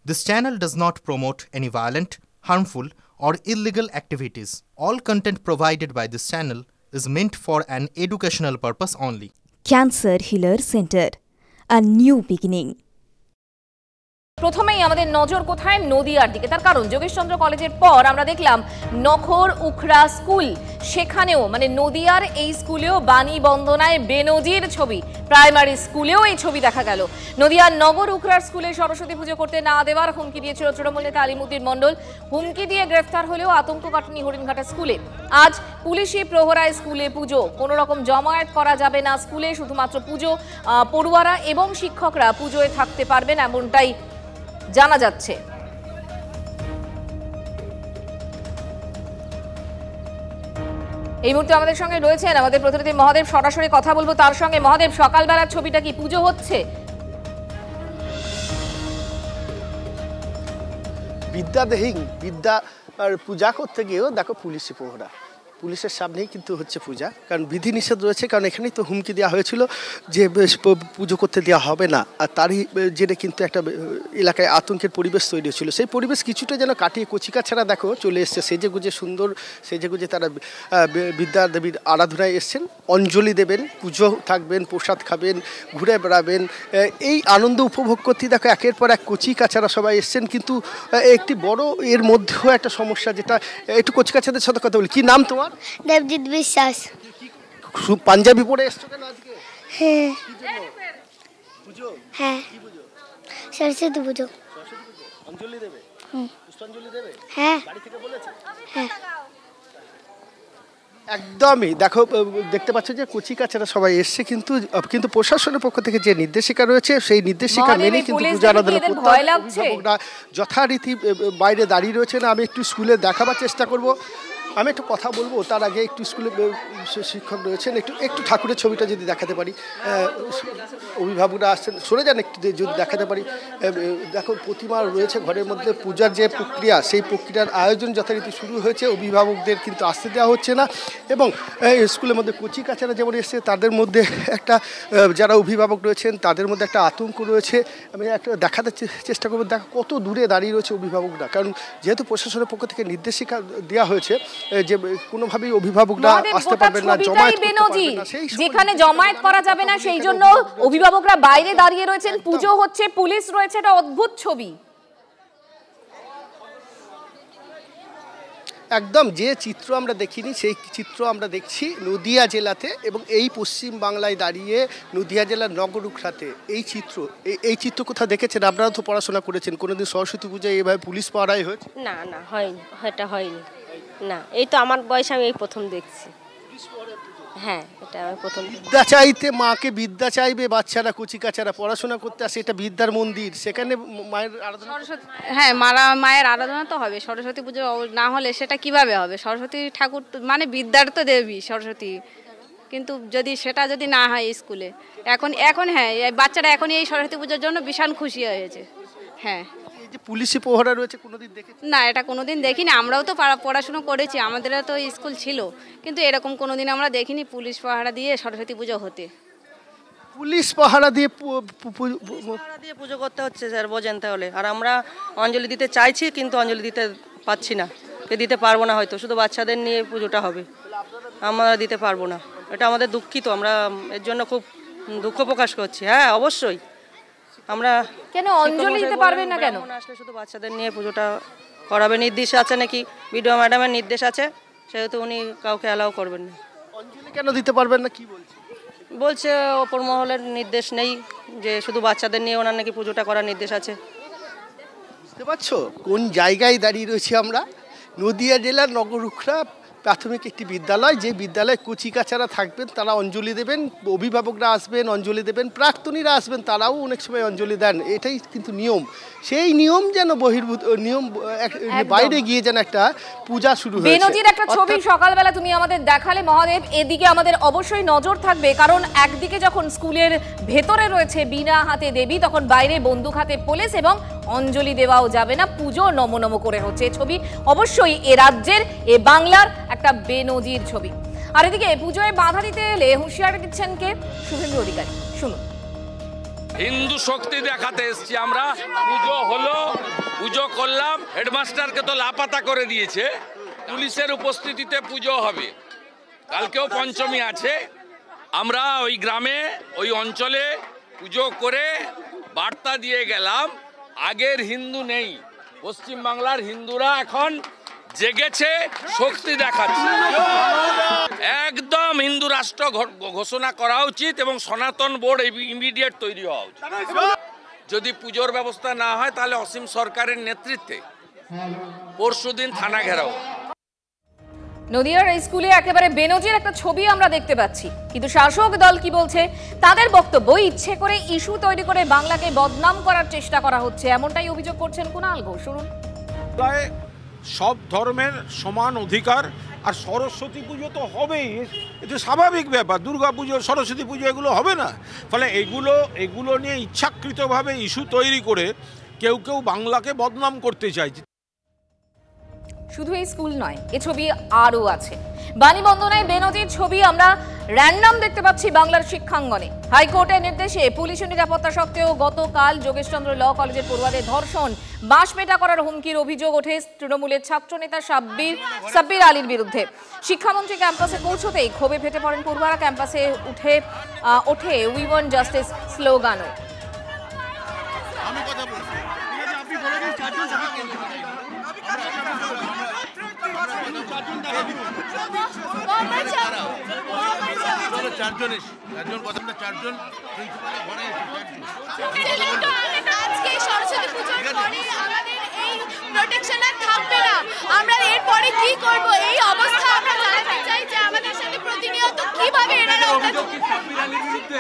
This channel does not promote any violent, harmful, or illegal activities. All content provided by this channel is meant for an educational purpose only. Cancer Healer Center, a new beginning. প্রথমেই আমাদের নজর কোথায় নদিয়ার দিকে তার কারণ যোগেশচন্দ্র কলেজের পর আমরা দেখলাম নখর উখড়া স্কুল সেখানেও মানে নদিয়ার এই স্কুলেও বাণী বন্দনায় বেনজির ছবি প্রাইমারি স্কুলেও এই ছবি দেখা গেল নদিয়ার নগর উখড়ার স্কুলে সরস্বতী পুজো করতে না দেওয়ার হুমকি দিয়েছিল তৃণমূল নেতা আলিমুদ্দিন মণ্ডল হুমকি দিয়ে গ্রেফতার হলেও আতঙ্ক কাটেনি হরিণঘাটা স্কুলে আজ পুলিশি প্রহরায় স্কুলে পুজো কোনো রকম জমায়েত করা যাবে না স্কুলে শুধুমাত্র পুজো পড়ুয়ারা এবং শিক্ষকরা পুজোয় থাকতে পারবেন এমনটাই জানা যাচ্ছে এই মুহূর্তে আমাদের সঙ্গে রয়েছেন আমাদের প্রতিনিধি মহাদেব সরাসরি কথা বলবো তার সঙ্গে মহাদেব সকালবেলার ছবিটা কি পুজো হচ্ছে বিদ্যা আর পূজা করতে গিয়েও দেখো পুলিশি প্রহরা পুলিশের সামনেই কিন্তু হচ্ছে পূজা কারণ বিধিনিষেধ রয়েছে কারণ এখানেই তো হুমকি দেওয়া হয়েছিল যে পুজো করতে দেওয়া হবে না আর তারই জেরে কিন্তু একটা এলাকায় আতঙ্কের পরিবেশ তৈরি হয়েছিল সেই পরিবেশ কিছুটা যেন কাটিয়ে কচিকাছাড়া দেখো চলে এসছে সেজেগুজে সুন্দর সেজেগুজে তারা বিদ্যা দেবীর আরাধনায় এসছেন অঞ্জলি দেবেন পুজো থাকবেন প্রসাদ খাবেন ঘুরে বেড়াবেন এই আনন্দ উপভোগ করতে দেখো একের পর এক কচিকাছাড়া সবাই এসছেন কিন্তু একটি বড় এর মধ্যেও একটা সমস্যা যেটা একটু কচিকাছাদের সাথে কথা বলি কি নাম তোমার দেবজিৎ বিশ্বাস পাঞ্জাবি পরে এসছো কেন আজকে হ্যাঁ পুজো হ্যাঁ কি পুজো সরস্বতী পুজো অঞ্জলি দেবে পুষ্পাঞ্জলি দেবে হ্যাঁ বাড়ি থেকে বলেছে হ্যাঁ একদমই দেখো দেখতে পাচ্ছ যে কচিকাছাড়া সবাই এসছে কিন্তু প্রশাসনের পক্ষ থেকে যে নির্দেশিকা রয়েছে সেই নির্দেশিকা মেনে কিন্তু পূজা আরাধনা করতে অভিভাবকরা যথারীতি বাইরে দাঁড়িয়ে রয়েছে না আমি একটু স্কুলে দেখাবার চেষ্টা করব আমি একটু কথা বলবো তার আগে একটু স্কুলে শিক্ষক রয়েছেন একটু ঠাকুরের ছবিটা যদি দেখাতে পারি অভিভাবকরা আসছেন সরে যান একটু যদি দেখাতে পারি দেখো প্রতিমা রয়েছে ঘরের মধ্যে পূজার যে প্রক্রিয়া সেই প্রক্রিয়ার আয়োজন যথারীতি শুরু হয়েছে অভিভাবকদের কিন্তু আসতে দেওয়া হচ্ছে না এবং স্কুলের মধ্যে কচিকাছাড়া যেমন এসছে তাদের মধ্যে একটা যারা অভিভাবক রয়েছেন তাদের মধ্যে একটা আতঙ্ক রয়েছে আমি একটা দেখাতে চেষ্টা করবো দেখো কত দূরে দাঁড়িয়ে রয়েছে অভিভাবকরা কারণ যেহেতু প্রশাসনের পক্ষ থেকে নির্দেশিকা দেওয়া হয়েছে যে কোনোভাবেই অভিভাবকরা আসতে পারবেন না জমায়েত করতে পারবেন না যেখানে জমায়েত করা যাবে না সেই জন্য অভিভাবকরা বাইরে দাঁড়িয়ে রয়েছেন পুজো হচ্ছে পুলিশ রয়েছে এটা অদ্ভুত ছবি একদম যে চিত্র আমরা দেখিনি সেই চিত্র আমরা দেখছি নদিয়া জেলাতে এবং এই পশ্চিম বাংলায় দাঁড়িয়ে নদিয়া জেলার নগর উখড়াতে এই চিত্র কোথাও দেখেছেন আপনারা তো পড়াশোনা করেছেন কোনোদিন সরস্বতী পূজায় এইভাবে পুলিশ পাহারায় হয়েছে না না হয়নি এটা হয়নি না এই তো আমার বয়স আমি এই প্রথম দেখছি হ্যাঁ এটা আমি প্রথম বিদ্যা চাইতে মাকে বিদ্যা চাইবে বাচ্চারা কচিকাচারা পড়াশোনা করতে আসে এটা বিদ্যার মন্দির সেখানে মায়ের আরাধনা হ্যাঁ মায়ের আরাধনা তো হবে সরস্বতী পুজো না হলে সেটা কিভাবে হবে সরস্বতী ঠাকুর মানে বিদ্যার তো দেবী সরস্বতী কিন্তু সেটা যদি না হয় স্কুলে এখন হ্যাঁ বাচ্চারা এখনই এই সরস্বতী পুজোর জন্য ভীষণ খুশি হয়েছে হ্যাঁ পুলিশি প্রহরা রয়েছে কোনোদিন দেখেছি না এটা কোনোদিন দেখিনি আমরাও তো পড়াশোনা করেছি আমাদেরও তো স্কুল ছিল কিন্তু এরকম কোনোদিন আমরা দেখিনি পুলিশ পাহারা দিয়ে সরস্বতী পুজো হতে পুলিশ পাহারা দিয়ে পুজো করতে হচ্ছে স্যার বোঝেন তাহলে আর আমরা অঞ্জলি দিতে চাইছি কিন্তু অঞ্জলি দিতে পাচ্ছি না দিতে পারবো না হয়তো শুধু বাচ্চাদের নিয়ে পুজোটা হবে আমরা দিতে পারবো না এটা আমাদের দুঃখিত আমরা এর জন্য খুব দুঃখ প্রকাশ করছি হ্যাঁ অবশ্যই আমরা কেন অঞ্জলি দিতে পারবেন না কেন আসলে শুধু বাচ্চাদের নিয়ে পুজোটা করাবে নির্দেশ আছে নাকি বিডিও ম্যাডামের নির্দেশ আছে সেহেতু উনি কাউকে অ্যালাউ করবেন না অঞ্জলি কেন দিতে পারবেন না কি বলছে ওপর মহলের নির্দেশ নেই যে শুধু বাচ্চাদের নিয়ে ওনার নাকি পুজোটা করার নির্দেশ আছে বুঝতে পারছো কোন জায়গায় দাঁড়িয়ে রয়েছি আমরা নদিয়া জেলার নগর উখড়া প্রাথমিক একটি বিদ্যালয় যে বিদ্যালয়ে কচিকাচারা থাকবেন তারা অঞ্জলি দেবেন অভিভাবকরা আসবেন অঞ্জলি দেবেন প্রাক্তনীরা আসবেন তারাও অনেক সময় অঞ্জলি দেন এটাই কিন্তু নিয়ম সেই নিয়ম যেন বহির্ভূত নিয়ম বাইরে গিয়ে যেন একটা পূজা শুরু হয়েছে বেনজির একটা ছবি সকালবেলা তুমি আমাদের দেখালে মহাদেব এদিকে আমাদের অবশ্যই নজর থাকবে কারণ একদিকে যখন স্কুলের ভেতরে রয়েছে বিনা হাতে দেবী তখন বাইরে বন্দুক হাতে পুলিশ এবং অঞ্জলি দেওয়াও যাবে না পুজো নমনম করে হচ্ছে ছবি অবশ্যই এ রাজ্যের এ বাংলার একটা বেনজির ছবি আর এদিকে পুজোয় বাধা দিতে এলে হুঁশিয়ারি দিচ্ছেন কে শুভেন্দু অধিকারী শুনুন হিন্দু শক্তি দেখাতে এসেছি আমরা পুজো হলো পুজো করলাম, হেডমাস্টারকে তো লাপাতা করে দিয়েছে, পুলিশের উপস্থিতিতে পুজো হবে। কালকেও পঞ্চমী আছে। আমরা ওই গ্রামে ওই অঞ্চলে পুজো করে বার্তা দিয়ে গেলাম, আগের হিন্দু নেই, পশ্চিমবাংলার হিন্দুরা এখন জেগেছে, শক্তি দেখাচ্ছে। একদম হিন্দু রাষ্ট্র ঘোষণা করা উচিত এবং সনাতন বোর্ড ইমিডিয়েট তৈরি হওয়া উচিত। যদি পুজোর ব্যবস্থা না হয় তাহলে অসীম সরকারের নেতৃত্বে পরশুদিন থানা ঘেরাও। নদিয়ার এই স্কুলে একেবারে বেনজির একটা ছবি আমরা দেখতে পাচ্ছি, কিন্তু শাসক দল কি বলছে? তাদের বক্তব্য, ইচ্ছে করে ইস্যু তৈরি করে বাংলাকে বদনাম করার চেষ্টা করা হচ্ছে, এমনটাই অভিযোগ করছেন কুণাল ঘোষ। শুনুন। সব ধর্মের সমান অধিকার, আর সরস্বতী পুজো তো হবেই, এটা স্বাভাবিক ব্যাপার। দুর্গা পুজো, সরস্বতী পুজো এগুলো হবে না? ফলে এগুলো নিয়ে ইচ্ছাকৃতভাবে ইস্যু তৈরি করে কেউ বাংলাকে বদনাম করতে চাইছে। শুধু এই স্কুল নয়, এ ছবি আরও আছে। বাণীবন্দনায় বেনজির ছবি আমরা র্যান্ডম দেখতে পাচ্ছি বাংলার শিক্ষাঙ্গনে। হাইকোর্টের নির্দেশে পুলিশের নিরাপত্তা সত্ত্বেও গতকাল যোগেশচন্দ্র ল কলেজের পড়ুয়াদের ধর্ষণ, বাঁশমেটা করার হুমকির অভিযোগ ওঠে তৃণমূলের ছাত্রনেতা সাব্বির আলীর বিরুদ্ধে। শিক্ষামন্ত্রী ক্যাম্পাসে পৌঁছতেই ক্ষোভে ফেটে পড়েন পড়ুয়ারা। ক্যাম্পাসে ওঠে উই ওয়ান্ট জাস্টিস স্লোগানও। আমরা এরপরে কি করব, এই অবস্থা আমরা জানাতে চাই যে আমাদের সাথে প্রতিনিয়ত কিভাবে এনারা,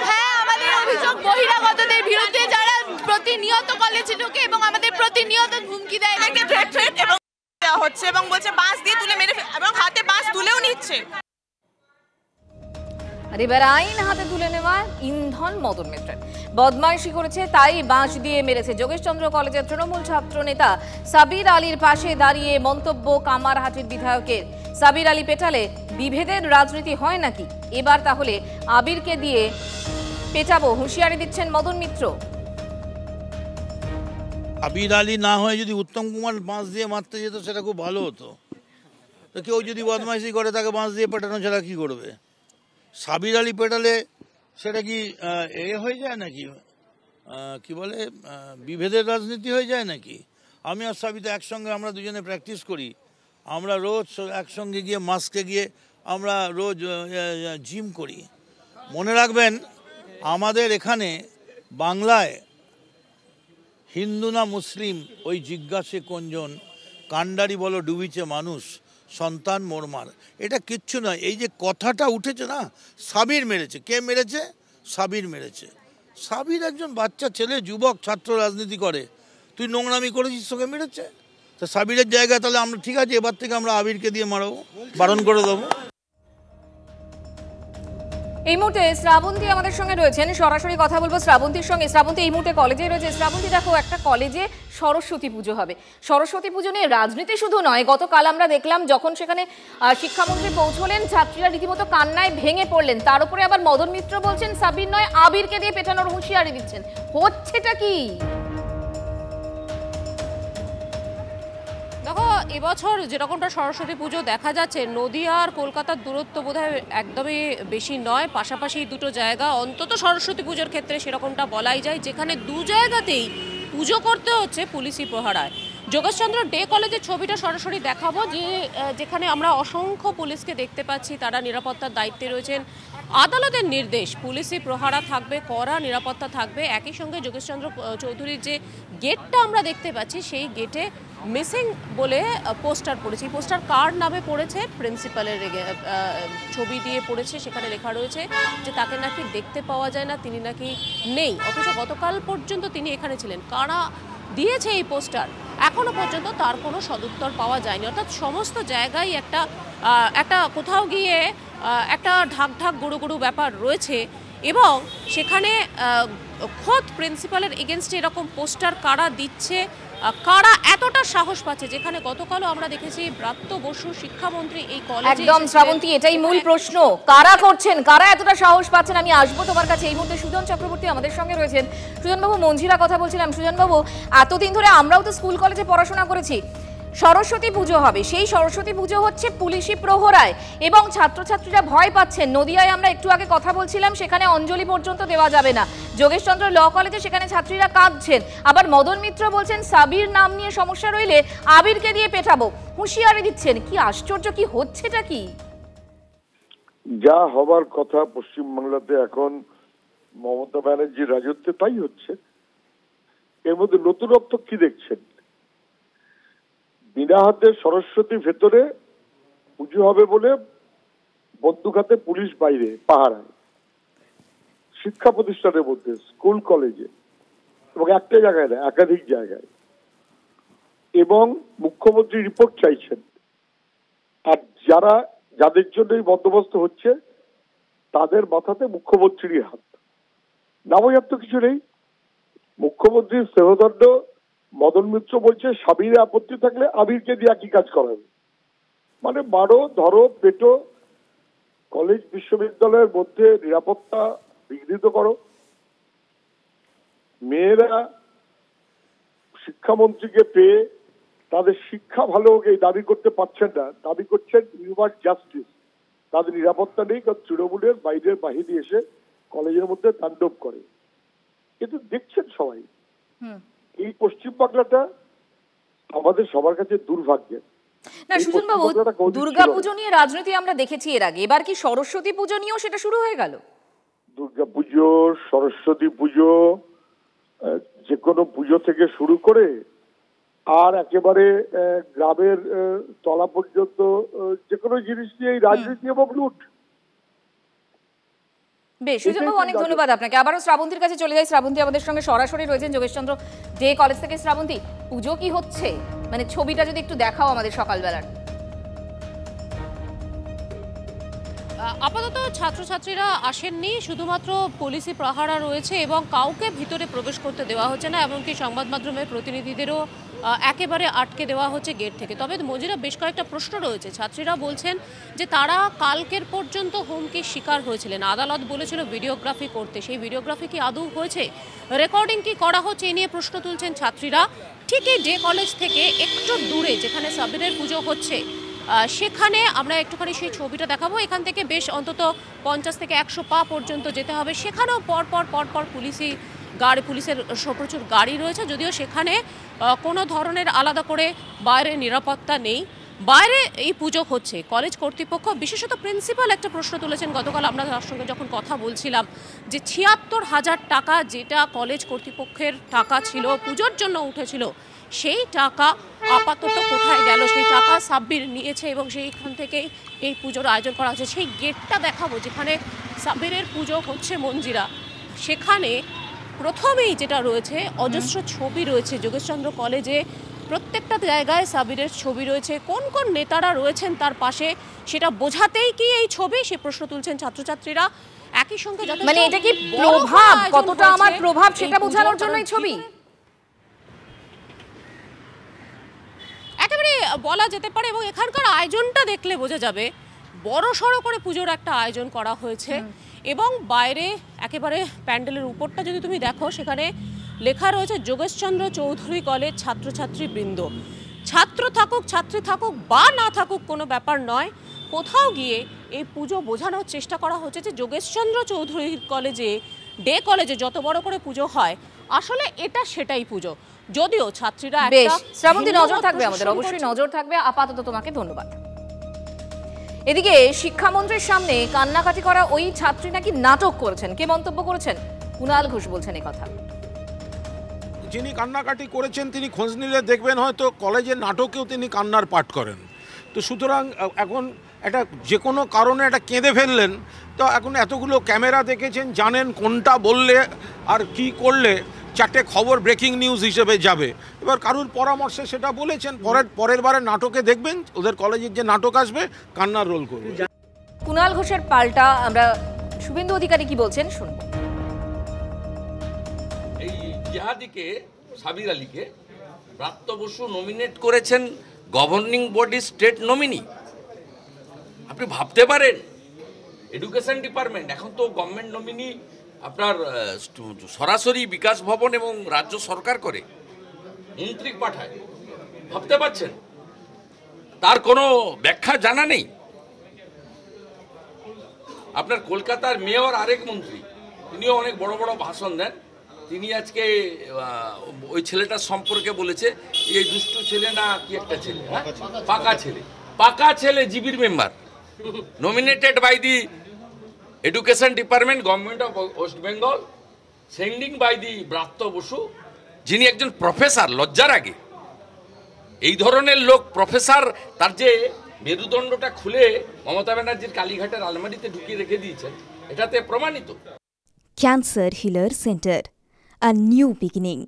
হ্যাঁ আমাদের অভিযোগ বহিরাগতদের বিরুদ্ধে যারা প্রতিনিয়ত কলেজে ঢুকে এবং আমাদের প্রতিনিয়ত হুমকি দেয়, থ্রেট এবং হচ্ছে এবং বলছে বাঁশ দিয়ে তুলে মেরে এবং হাতে বাঁশ তুলেও নিচ্ছে। আর এবার আইন হাতে তুলে নেওয়া ইন্ধন মদন মিত্রের। বদমাইশি করেছে তাই বাঁশ দিয়ে মেরেছে। যোগেশচন্দ্র কলেজের তৃণমূল ছাত্র নেতা সাব্বির আলীর পাশে দাঁড়িয়ে মন্তব্য কামারহাটির বিধায়কের। সাব্বির আলী পেটালে বিভেদের রাজনীতি হয় নাকি? এবার তাহলে আবিরকে দিয়ে পেটাবো, হুঁশিয়ারি দিচ্ছেন মদন মিত্র। আবির আলী না হয়ে যদি উত্তম কুমার বাঁশ দিয়ে মারতে যেত সেটা খুব ভালো হতো। তো কেউ যদি বদমাইশি করে তাকে বাঁশ দিয়ে পেটানো ছাড়া কি করবে? সাব্বির আলী পেটালে সেটা কি হয়ে যায় নাকি, কি বলে, বিভেদের রাজনীতি হয়ে যায় নাকি? আমি আর সাবিতা একসঙ্গে আমরা দুজনে প্র্যাকটিস করি, আমরা রোজ একসঙ্গে গিয়ে মাস্কে গিয়ে আমরা রোজ জিম করি। মনে রাখবেন, আমাদের এখানে বাংলায় হিন্দু না মুসলিম ওই জিজ্ঞাসে কোনজন, কান্ডারি বলো ডুবিছে মানুষ, সন্তান মোরমার, এটা কিচ্ছু নয়। এই যে কথাটা উঠেছে না, সাবির মেরেছে। কে মেরেছে? সাবির মেরেছে। সাবির একজন বাচ্চা ছেলে, যুবক, ছাত্র রাজনীতি করে। তুই নোংরামি করেছিস, তোকে মেরেছে। তো সাবিরের জায়গায় তাহলে আমরা ঠিক আছে, এবার থেকে আমরা আবিরকে দিয়ে মারাবো, বারণ করে দেবো। এই মুহূর্তে শ্রাবন্তী আমাদের সঙ্গে রয়েছেন, সরাসরি কথা বলবো শ্রাবন্তীর সঙ্গে। শ্রাবন্তী এই মুহূর্তে কলেজে রয়েছে। শ্রাবন্তী, দেখো, একটা কলেজে সরস্বতী পুজো হবে। সরস্বতী পুজো নিয়ে রাজনীতি শুধু নয়, গতকাল আমরা দেখলাম যখন সেখানে শিক্ষামন্ত্রী পৌঁছলেন, ছাত্রীরা রীতিমতো কান্নায় ভেঙে পড়লেন। তার উপরে আবার মদন মিত্র বলছেন সাব্বির নয় আবিরকে দিয়ে পেটানোর হুঁশিয়ারি দিচ্ছেন। হচ্ছেটা কি? দেখো, এবছর যেরকমটা সরস্বতী পুজো দেখা যাচ্ছে, নদিয়া আর কলকাতার দূরত্ব বোধহয় একদমই বেশি নয়, পাশাপাশি দুটো জায়গা অন্তত সরস্বতী পুজোর ক্ষেত্রে সেরকমটা বলাই যায়, যেখানে দু জায়গাতেই পুজো করতে হচ্ছে পুলিশি প্রহরায়। যোগেশচন্দ্র ডে কলেজের ছবিটা সরাসরি দেখাবো, যেখানে আমরা অসংখ্য পুলিশকে দেখতে পাচ্ছি, তারা নিরাপত্তার দায়িত্বে রয়েছেন। আদালতের নির্দেশ, পুলিশি প্রহরা থাকবে, কড়া নিরাপত্তা থাকবে। একই সঙ্গে যোগেশচন্দ্র চৌধুরীর যে গেটটা আমরা দেখতে পাচ্ছি, সেই গেটে মিসিং বলে পোস্টার পড়েছে। এই পোস্টার কার নামে পড়েছে? প্রিন্সিপালের ছবি দিয়ে পড়েছে। সেখানে লেখা রয়েছে যে তাকে নাকি দেখতে পাওয়া যায় না, তিনি নাকি নেই, অথচ গতকাল পর্যন্ত তিনি এখানে ছিলেন। কারা দিয়েছে এই পোস্টার এখনো পর্যন্ত তার কোনো সদুত্তর পাওয়া যায়নি। অর্থাৎ সমস্ত জায়গায় একটা কোথাও গিয়ে একটা ঢাক গুড়ু ব্যাপার রয়েছে, এবং সেখানে খোদ প্রিন্সিপালের এগেনস্টে এরকম পোস্টার কারা দিচ্ছে কারা এতটা সাহস পাচ্ছে, যেখানে গতকালও আমরা দেখেছি ব্রাত্য বসু শিক্ষামন্ত্রী এই কলেজে একদম শ্রাবন্তী, এটাই মূল প্রশ্ন, কারা করছেন, কারা এতটা সাহস পাচ্ছেন। আমি আসবো তোমার কাছে। এই মুহূর্তে সুজন চক্রবর্তী আমাদের সঙ্গে রয়েছেন। সুজনবাবু, মঞ্জিরা কথা বলছিলাম। সুজনবাবু, এতদিন ধরে আমরাও তো স্কুল কলেজে পড়াশোনা করেছি, সরস্বতী পুজো হবে, সেই সরস্বতী পুজো হচ্ছে পুলিশি প্রহরায় এবং ছাত্রছাত্রীরা ভয় পাচ্ছেন। নদিয়ায় আমরা একটু আগে কথা বলছিলাম, সেখানে অঞ্জলি পর্যন্ত দেওয়া যাবে না। যোগেশচন্দ্র ল কলেজে সেখানে ছাত্রীরা কাঁদছেন। আবার মদন মিত্র বলছেন সাবির নাম নিয়ে সমস্যা রইলে আবিরকে দিয়ে পেটাবো, হুঁশিয়ারি দিচ্ছেন। কি আশ্চর্য, কি হচ্ছেটা কি? যা হবার কথা পশ্চিমবাংলাতে এখন মমতা ব্যানার্জির রাজত্বে তাই হচ্ছে। এর মধ্যে নতুনত্ব কি দেখছেন? বিনা হাতে সরস্বতী ভেতরে পুজো হবে বলে বন্দুক হাতে পুলিশ বাইরে পাহারায়, শিক্ষা প্রতিষ্ঠানের মধ্যে, স্কুল কলেজে, এবং একটা জায়গায় না, একাধিক জায়গায়। এবং মুখ্যমন্ত্রী রিপোর্ট চাইছেন। আর যাদের জন্য এই বন্দোবস্ত হচ্ছে তাদের মাথাতে মুখ্যমন্ত্রীর হাত। নামজাত কিছু নেই। মুখ্যমন্ত্রীর স্নেহদণ্ড মদন মিত্র বলছে সাবিরে আপত্তি থাকলে আবিরকে দিয়ে একই কাজ করাবে। মানে মারো, ধরো, পেটো, কলেজ বিশ্ববিদ্যালয়ের মধ্যে নিরাপত্তা বিঘ্নিত করো। মেয়েরা শিক্ষামন্ত্রীকে পেয়ে তাদের শিক্ষা ভালো হোক এই দাবি করতে পারছেন না, দাবি করছেন হিউম্যান জাস্টিস। তাদের নিরাপত্তা নেই, কারণ তৃণমূলের বাইরের বাহিনী এসে কলেজের মধ্যে তাণ্ডব করে। কিন্তু দেখছেন সবাই, এই পশ্চিমবাংলাটা আমাদের সবার কাছে দুর্ভাগ্যের। না সুজনবাবু, দুর্গাপুজো নিয়ে রাজনীতি আমরা দেখেছি এর আগে, এবার কি সরস্বতী পুজো নিয়েও সেটা শুরু হয়ে গেল? দুর্গাপুজো, সরস্বতী পুজো, যে কোনো পুজো থেকে শুরু করে আর একেবারে গ্রামের তলা পর্যন্ত যে কোনো জিনিস নিয়ে রাজনীতি এবং লুট। বেশ সুজনবাবু, অনেক ধন্যবাদ আপনাকে। আবারও শ্রাবন্তীর কাছে চলে যাই। শ্রাবন্তী আমাদের সঙ্গে সরাসরি রয়েছেন যোগেশচন্দ্র ডে কলেজ থেকে। শ্রাবন্তী, পুজো কি হচ্ছে, মানে ছবিটা যদি একটু দেখাও আমাদের সকালবেলার। আপাতত ছাত্রছাত্রীরা আসেননি, শুধুমাত্র পুলিশি প্রহারা রয়েছে এবং কাউকে ভিতরে প্রবেশ করতে দেওয়া হচ্ছে না, এমনকি সংবাদ মাধ্যমের প্রতিনিধিদেরও একেবারে আটকে দেওয়া হচ্ছে গেট থেকে। তবে মঞ্জিরা, বেশ কয়েকটা প্রশ্ন রয়েছে। ছাত্রীরা বলছেন যে তারা কালকের পর্যন্ত হুমকির শিকার হয়েছিলেন, আদালত বলেছিল ভিডিওগ্রাফি করতে, সেই ভিডিওগ্রাফি কি আদৌ হয়েছে, রেকর্ডিং কি করা হচ্ছে, এই নিয়ে প্রশ্ন তুলছেন ছাত্রীরা। ঠিক এই ডে কলেজ থেকে একটু দূরে যেখানে সাবিরের পুজো হচ্ছে সেখানে আমরা একটুখানি সেই ছবিটা দেখাবো। এখান থেকে বেশ অন্তত 50 থেকে 100 পা পর্যন্ত যেতে হবে। সেখানেও পরপর পুলিশের প্রচুর গাড়ি রয়েছে, যদিও সেখানে কোনো ধরনের আলাদা করে বাইরে নিরাপত্তা নেই। বাইরে এই পুজো হচ্ছে। কলেজ কর্তৃপক্ষ, বিশেষত প্রিন্সিপাল একটা প্রশ্ন তুলেছেন গতকাল আমরা তার সঙ্গে যখন কথা বলছিলাম, যে 76,000 টাকা যেটা কলেজ কর্তৃপক্ষের টাকা ছিল, পুজোর জন্য উঠেছিল, সেই টাকা আপাতত কোথায় গেল? সেই টাকা সাব্বির নিয়েছে এবং সেইখান থেকেই এই পুজোর আয়োজন করা হচ্ছে। সেই গেটটা দেখাবো যেখানে সাব্বিরের পুজো হচ্ছে মঞ্জিরা। সেখানে প্রথমেই যেটা রয়েছে, অজস্র ছবি রয়েছে যোগেশচন্দ্র কলেজে, প্রত্যেকটা জায়গায় সাবিরের ছবি রয়েছে। কোন কোন নেতারা রয়েছেন তার পাশে সেটা বোঝাতেই কি এই ছবি, সে প্রশ্ন তুলছেন ছাত্রছাত্রীরা। একই সঙ্গে মানে এটা কি প্রভাব, কতটা আমার প্রভাব সেটা বোঝানোর জন্য এই ছবি একেবারে বলা যেতে পারে। এবং এখানকার আয়োজনটা দেখলে বোঝা যাবে বড় সড়ো করে পুজোর একটা আয়োজন করা হয়েছে। এবং বাইরে একেবারে প্যান্ডেলের উপরটা যদি তুমি দেখো, সেখানে লেখা রয়েছে যোগেশচন্দ্র চৌধুরী কলেজ ছাত্রছাত্রী বৃন্দ। ছাত্র থাকুক, ছাত্রী থাকুক বা না থাকুক কোনো ব্যাপার নয়, কোথাও গিয়ে এই পুজো বোঝানোর চেষ্টা করা হচ্ছে যে যোগেশচন্দ্র চৌধুরী কলেজে, ডে কলেজে যত বড় করে পুজো হয়, আসলে এটা সেটাই পুজো। যদিও ছাত্রীরা বেশ শ্রাবন্তী, নজর থাকবে আমাদের, অবশ্যই নজর থাকবে। আপাতত তোমাকে ধন্যবাদ। এদিকে শিক্ষামন্ত্রীর সামনে কান্নাকাটি করা ওই ছাত্রী নাকি নাটক করেছেন। কে মন্তব্য করেছেন? কুণাল ঘোষ বলছেন এই কথা। যিনি কান্নাকাটি করেছেন তিনি খোঁজ নিলে দেখবেন হয়তো কলেজের নাটকেও তিনি কান্নার পাঠ করেন। তো সুতরাং এখন একটা যে কোনো কারণে একটা কেঁদে ফেললেন, তো এখন এতগুলো ক্যামেরা দেখেছেন, জানেন কোনটা বললে আর কি করলে চারটে খবর ব্রেকিং নিউজ হিসেবে যাবে। এবার কারুর পরামর্শে সেটা বলেছেন, পরের বারে নাটকে দেখবেন ওদের কলেজের যে নাটক আসবে কান্নার রোল করবে। কুণাল ঘোষের পাল্টা আমরা শুভেন্দু অধিকারী কি বলছেন শুনব। এই জিহাদিকে, সাবির আলীকে ব্রাত্য বসু নমিনেট করেছেন গভর্নিং বডি স্টেট নমিনি। আপনি ভাবতে পারেন এডুকেশন ডিপার্টমেন্ট, এখন তো গভর্নমেন্ট নমিনি আপনার সরাসরি বিকাশ ভবন এবং রাজ্য সরকার করে, মন্ত্রী পাঠায়। ভাবতে পারছেন? তার কোনো ব্যাখ্যা জানা নেই। আপনার কলকাতার মেয়র আরেক মন্ত্রী, তিনিও অনেক বড় বড় ভাষণ দেন। তিনি আজকে ওই ছেলেটার সম্পর্কে বলেছে এই দুষ্টু ছেলে না কি একটা ছেলে, পাকা ছেলে জিবির member, nominated by the Education Department, Government of West Bengal, sending by the Bratya Basu, যিনি একজন প্রফেসর। লজ্জার আগে এই ধরনের লোক প্রফেসর, তার যে মেরুদণ্ডটা খুলে মমতা ব্যানার্জির কালীঘাটের আলমারিতে ঢুকিয়ে রেখে দিয়েছেন, এটাতে প্রমাণিত। Cancer Healer Center, a new beginning.